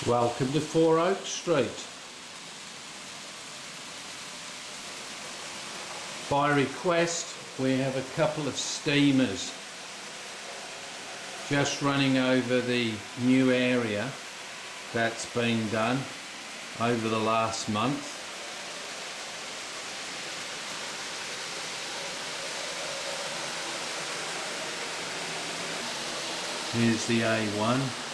Welcome to 4 Oak Street. By request, we have a couple of steamers just running over the new area that's been done over the last month. Here's the A1.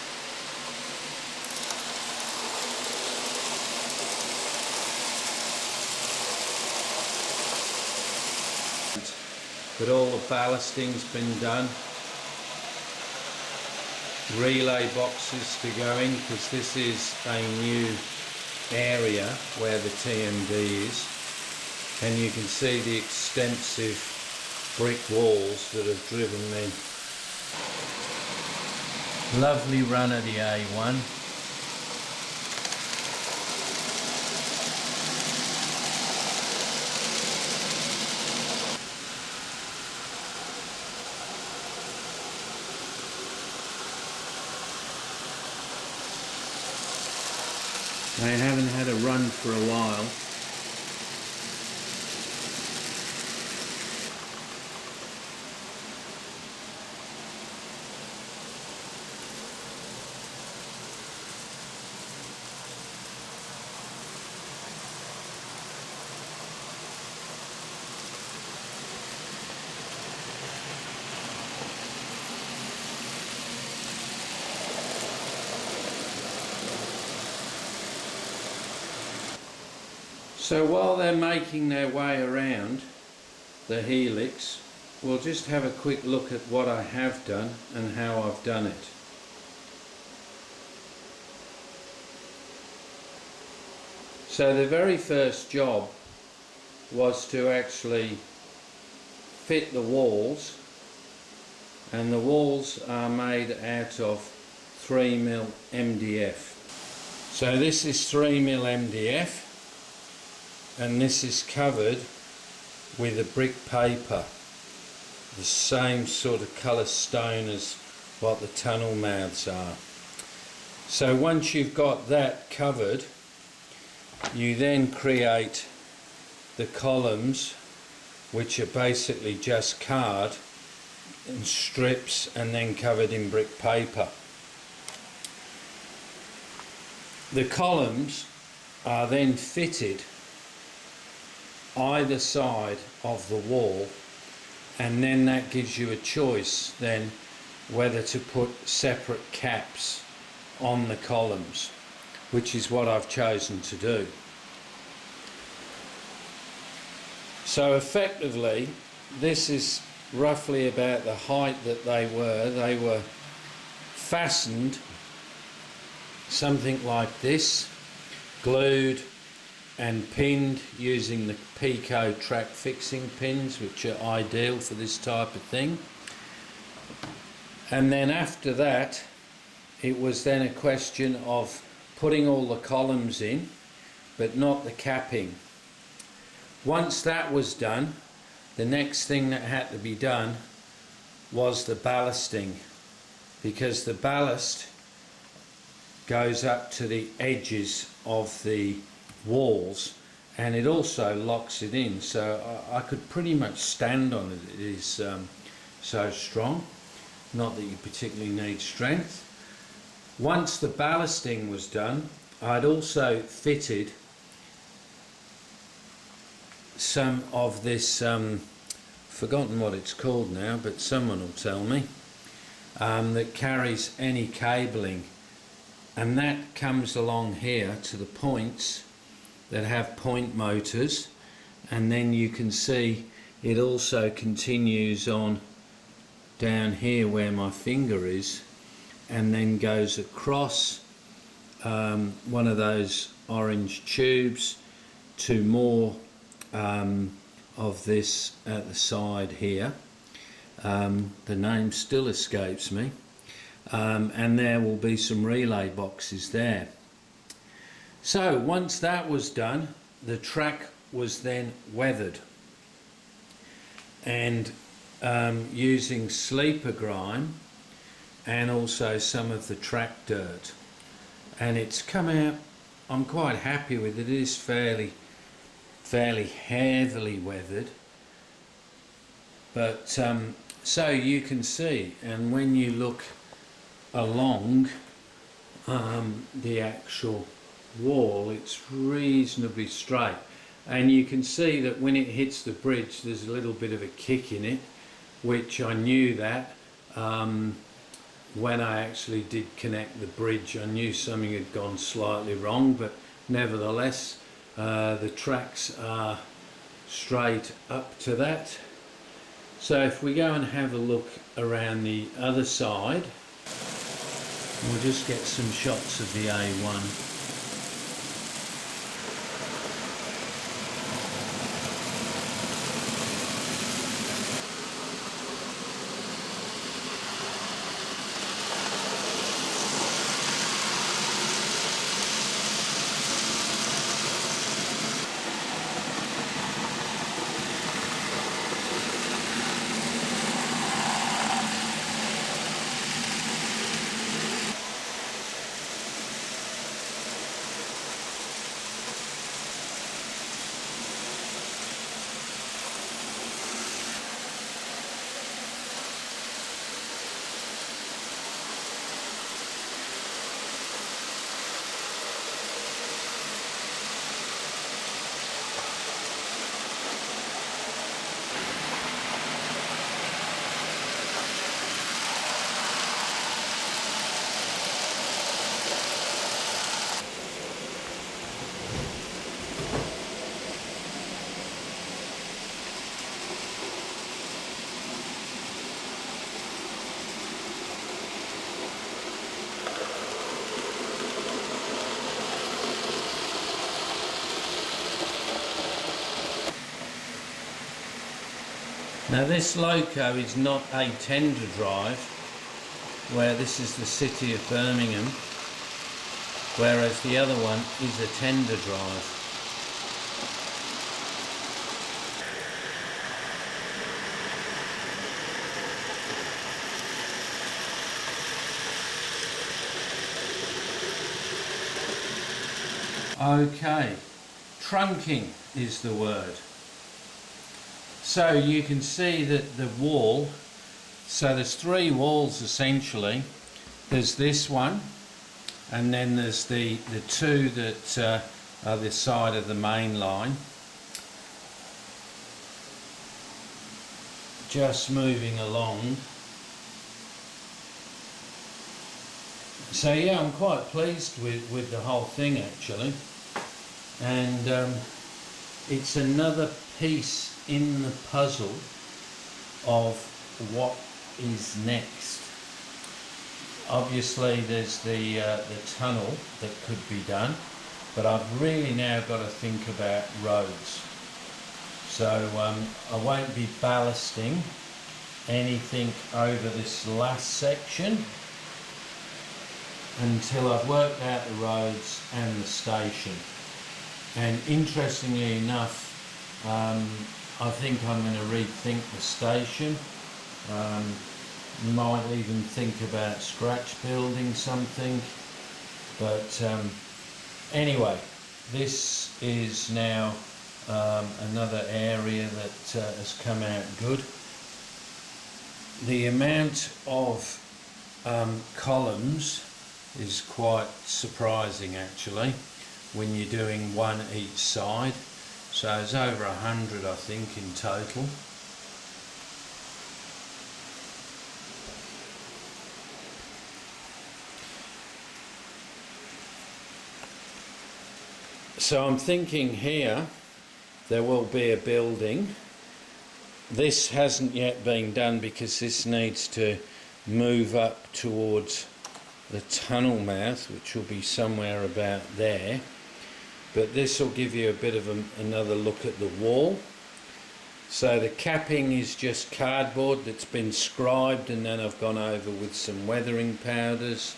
But all the ballasting's been done. Relay boxes to go in, because this is a new area where the TMD is, and you can see the extensive brick walls that have driven me. Lovely run of the A1. I haven't had a run for a while. So while they're making their way around the helix, we'll just have a quick look at what I have done and how I've done it. So the very first job was to actually fit the walls, and the walls are made out of 3mm MDF. So this is 3mm MDF. And this is covered with a brick paper, the same sort of colour stone as what the tunnel mouths are. So once you've got that covered, you then create the columns, which are basically just card in strips and then covered in brick paper. The columns are then fitted either side of the wall, and then that gives you a choice then whether to put separate caps on the columns, which is what I've chosen to do. So effectively this is roughly about the height that they were. They were fastened something like this, glued and pinned using the Pico track fixing pins, which are ideal for this type of thing. And then after that, it was then a question of putting all the columns in, but not the capping. Once that was done, the next thing that had to be done was the ballasting, because the ballast goes up to the edges of the walls and it also locks it in, so I could pretty much stand on it. It is so strong, not that you particularly need strength. Once the ballasting was done, I'd also fitted some of this, forgotten what it's called now, but someone will tell me, that carries any cabling, and that comes along here to the points that have point motors, and then you can see it also continues on down here where my finger is, and then goes across one of those orange tubes to more of this at the side here. The name still escapes me, and there will be some relay boxes there. So once that was done, the track was then weathered, and using sleeper grime and also some of the track dirt, and it's come out. I'm quite happy with it. It is fairly heavily weathered, but so you can see, and when you look along the actual wall, it's reasonably straight, and you can see that when it hits the bridge there's a little bit of a kick in it, which I knew that when I actually did connect the bridge. I knew something had gone slightly wrong, but nevertheless the tracks are straight up to that. So if we go and have a look around the other side, we'll just get some shots of the A1. Now this loco is not a tender drive, where this is the city of Birmingham, whereas the other one is a tender drive. Okay, trunking is the word. So you can see that the wall, so there's three walls essentially. There's this one, and then there's the two that are the side of the main line. Just moving along. So yeah, I'm quite pleased with the whole thing actually, and it's another piece in the puzzle of what is next. Obviously there's the tunnel that could be done, but I've really now got to think about roads. So I won't be ballasting anything over this last section until I've worked out the roads and the station. And interestingly enough, I think I'm going to rethink the station. Might even think about scratch building something. But anyway, this is now another area that has come out good. The amount of columns is quite surprising actually when you're doing one each side. So it's over 100 I think in total. So I'm thinking here there will be a building. This hasn't yet been done because this needs to move up towards the tunnel mouth, which will be somewhere about there. But this will give you a bit of another look at the wall. So the capping is just cardboard that's been scribed, and then I've gone over with some weathering powders.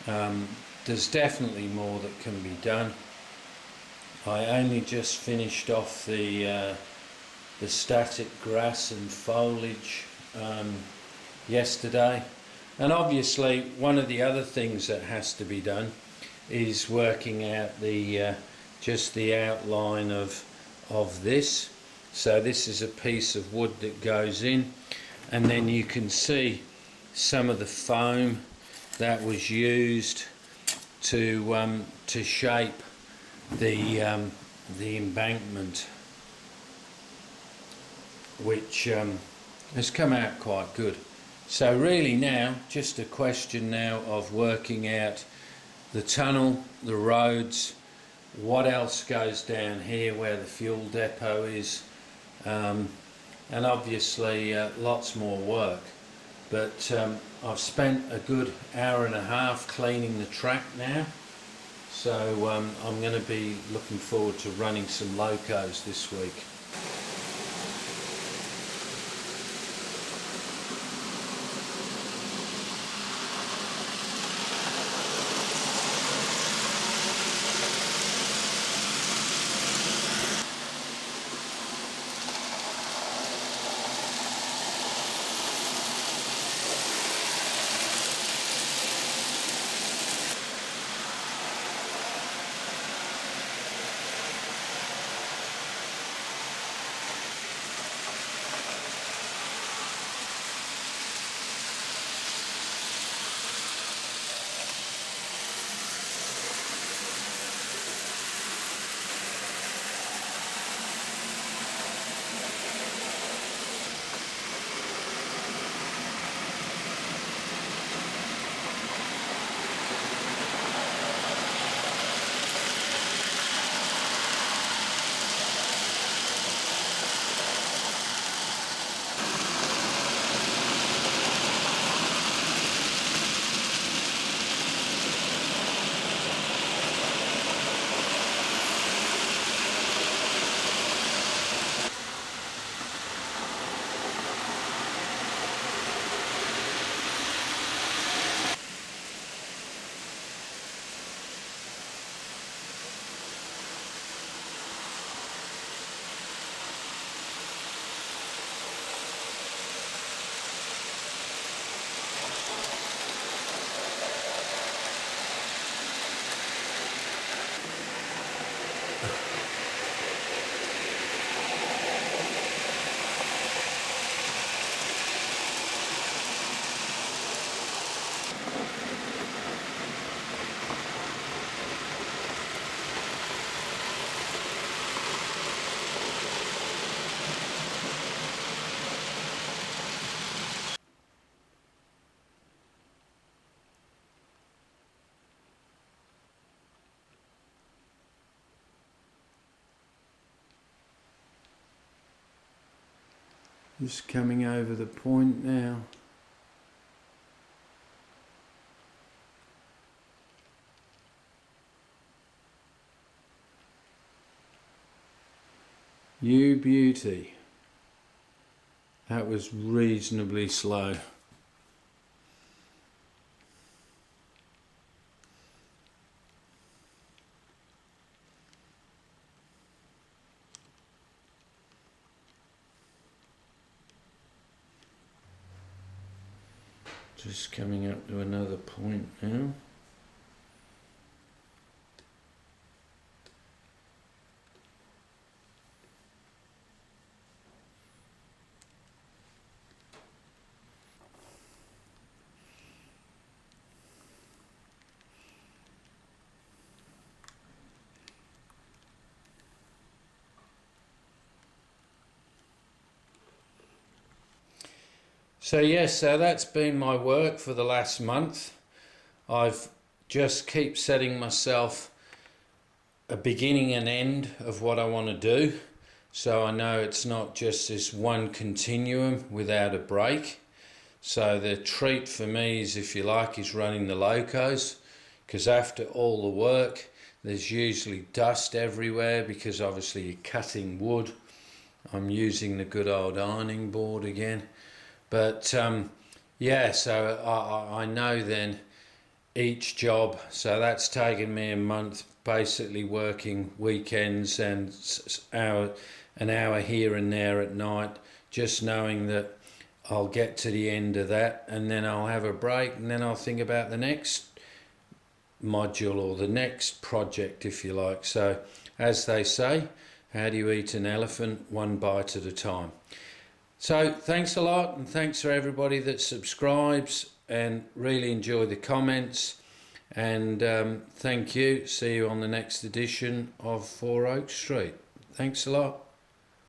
There's definitely more that can be done. I only just finished off the static grass and foliage yesterday, and obviously one of the other things that has to be done is working out the just the outline of this. So this is a piece of wood that goes in, and then you can see some of the foam that was used to shape the embankment, which has come out quite good. So really now, just a question now of working out the tunnel, the roads, what else goes down here where the fuel depot is, and obviously lots more work. But I've spent a good hour and a half cleaning the track now, so I'm going to be looking forward to running some locos this week. Just coming over the point now. You beauty. That was reasonably slow. Just coming up to another point now. So yes, so that's been my work for the last month. I've just keep setting myself a beginning and end of what I want to do. So I know it's not just this one continuum without a break. So the treat for me is, if you like, is running the locos, because after all the work, there's usually dust everywhere because obviously you're cutting wood. I'm using the good old ironing board again. But yeah, so I know then each job, so that's taken me a month basically working weekends and an hour here and there at night, just knowing that I'll get to the end of that and then I'll have a break and then I'll think about the next module or the next project, if you like. So as they say, how do you eat an elephant? One bite at a time. So thanks a lot, and thanks for everybody that subscribes, and really enjoy the comments. And thank you. See you on the next edition of 4 Oak Street. Thanks a lot.